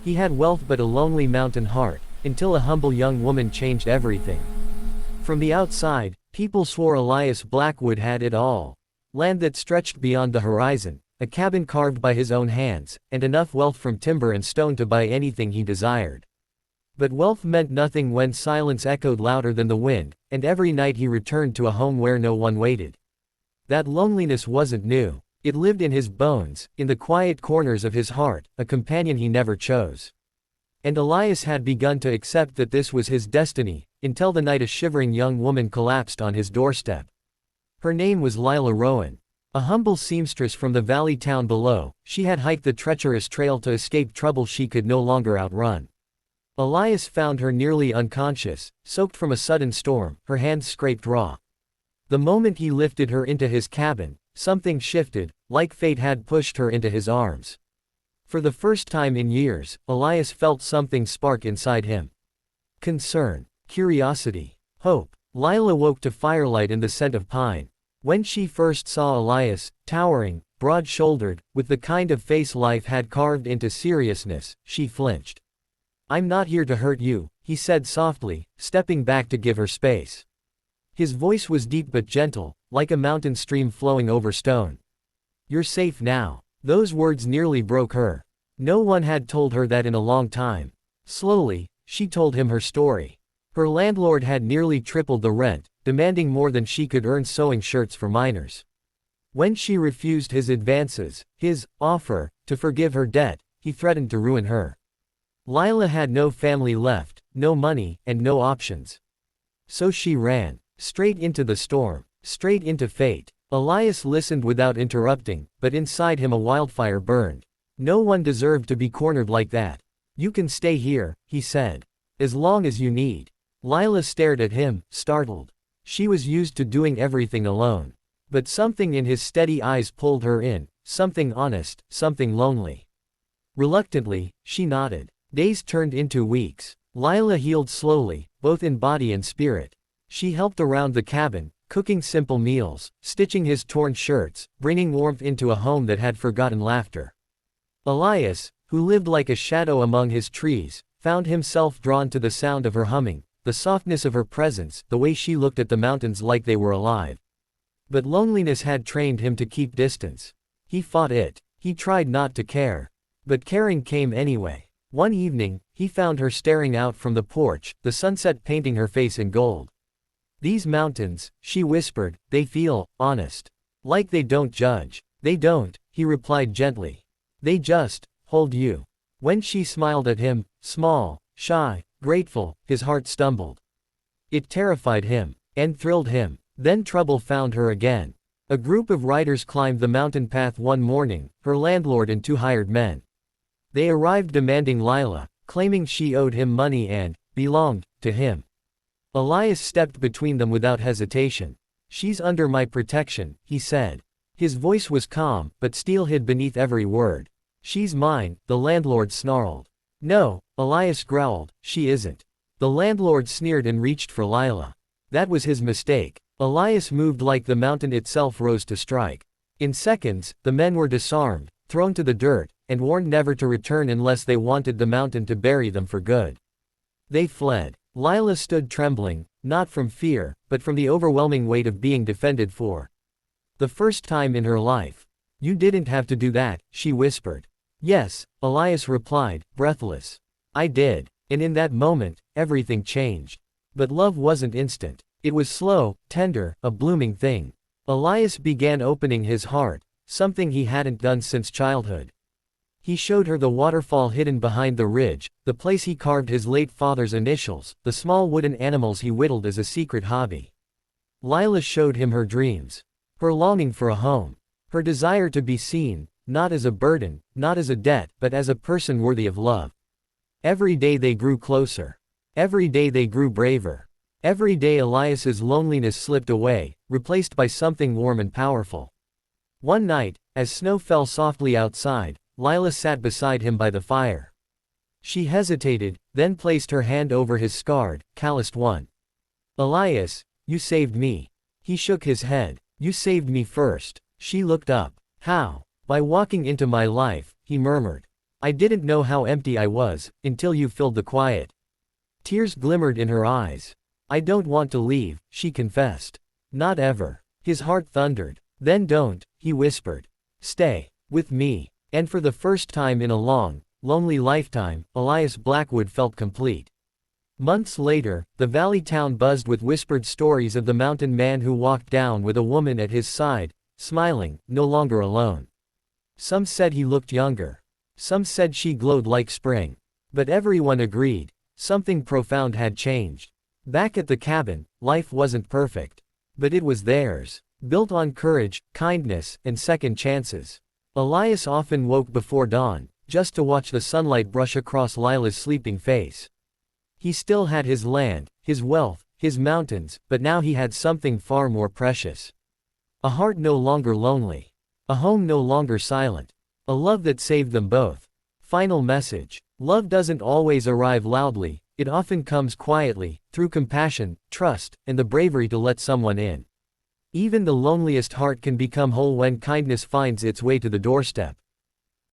He had wealth but a lonely mountain heart, until a humble young woman changed everything. From the outside, people swore Elias Blackwood had it all. Land that stretched beyond the horizon, a cabin carved by his own hands, and enough wealth from timber and stone to buy anything he desired. But wealth meant nothing when silence echoed louder than the wind, and every night he returned to a home where no one waited. That loneliness wasn't new. It lived in his bones, in the quiet corners of his heart, a companion he never chose. And Elias had begun to accept that this was his destiny, until the night a shivering young woman collapsed on his doorstep. Her name was Lila Rowan. A humble seamstress from the valley town below, she had hiked the treacherous trail to escape trouble she could no longer outrun. Elias found her nearly unconscious, soaked from a sudden storm, her hands scraped raw. The moment he lifted her into his cabin, something shifted, like fate had pushed her into his arms. For the first time in years, Elias felt something spark inside him. Concern, curiosity, hope. Lila woke to firelight and the scent of pine. When she first saw Elias, towering, broad-shouldered, with the kind of face life had carved into seriousness, she flinched. "I'm not here to hurt you," he said softly, stepping back to give her space. His voice was deep but gentle, like a mountain stream flowing over stone. "You're safe now." Those words nearly broke her. No one had told her that in a long time. Slowly, she told him her story. Her landlord had nearly tripled the rent, demanding more than she could earn sewing shirts for miners. When she refused his advances, his offer to forgive her debt, he threatened to ruin her. Lila had no family left, no money, and no options. So she ran, straight into the storm, straight into fate. Elias listened without interrupting, but inside him a wildfire burned. No one deserved to be cornered like that. "You can stay here," he said. "As long as you need." Lila stared at him, startled. She was used to doing everything alone. But something in his steady eyes pulled her in, something honest, something lonely. Reluctantly, she nodded. Days turned into weeks. Lila healed slowly, both in body and spirit. She helped around the cabin, cooking simple meals, stitching his torn shirts, bringing warmth into a home that had forgotten laughter. Elias, who lived like a shadow among his trees, found himself drawn to the sound of her humming, the softness of her presence, the way she looked at the mountains like they were alive. But loneliness had trained him to keep distance. He fought it. He tried not to care. But caring came anyway. One evening, he found her staring out from the porch, the sunset painting her face in gold. "These mountains," she whispered, "they feel honest. Like they don't judge." "They don't," he replied gently. "They just hold you." When she smiled at him, small, shy, grateful, his heart stumbled. It terrified him, and thrilled him. Then trouble found her again. A group of riders climbed the mountain path one morning, her landlord and 2 hired men. They arrived demanding Lila, claiming she owed him money and belonged to him. Elias stepped between them without hesitation. "She's under my protection," he said. His voice was calm, but steel hid beneath every word. "She's mine," the landlord snarled. "No," Elias growled, "she isn't." The landlord sneered and reached for Lila. That was his mistake. Elias moved like the mountain itself rose to strike. In seconds, the men were disarmed, thrown to the dirt, and warned never to return unless they wanted the mountain to bury them for good. They fled. Lila stood trembling, not from fear, but from the overwhelming weight of being defended for the first time in her life. "You didn't have to do that," she whispered. "Yes," Elias replied, breathless. "I did." And in that moment, everything changed. But love wasn't instant. It was slow, tender, a blooming thing. Elias began opening his heart, something he hadn't done since childhood. He showed her the waterfall hidden behind the ridge, the place he carved his late father's initials, the small wooden animals he whittled as a secret hobby. Lila showed him her dreams. Her longing for a home. Her desire to be seen, not as a burden, not as a debt, but as a person worthy of love. Every day they grew closer. Every day they grew braver. Every day Elias's loneliness slipped away, replaced by something warm and powerful. One night, as snow fell softly outside, Lila sat beside him by the fire. She hesitated, then placed her hand over his scarred, calloused one. "Elias, you saved me." He shook his head. "You saved me first." She looked up. "How?" "By walking into my life," he murmured. I didn't know how empty I was, until you filled the quiet. Tears glimmered in her eyes. I don't want to leave, she confessed. Not ever. His heart thundered. Then don't, he whispered. Stay. With me. And for the first time in a long, lonely lifetime, Elias Blackwood felt complete. Months later, the valley town buzzed with whispered stories of the mountain man who walked down with a woman at his side, smiling, no longer alone. Some said he looked younger. Some said she glowed like spring. But everyone agreed, something profound had changed. Back at the cabin, life wasn't perfect. But it was theirs. Built on courage, kindness, and second chances. Elias often woke before dawn, just to watch the sunlight brush across Lila's sleeping face. He still had his land, his wealth, his mountains, but now he had something far more precious. A heart no longer lonely. A home no longer silent. A love that saved them both. Final message. Love doesn't always arrive loudly, it often comes quietly, through compassion, trust, and the bravery to let someone in. Even the loneliest heart can become whole when kindness finds its way to the doorstep.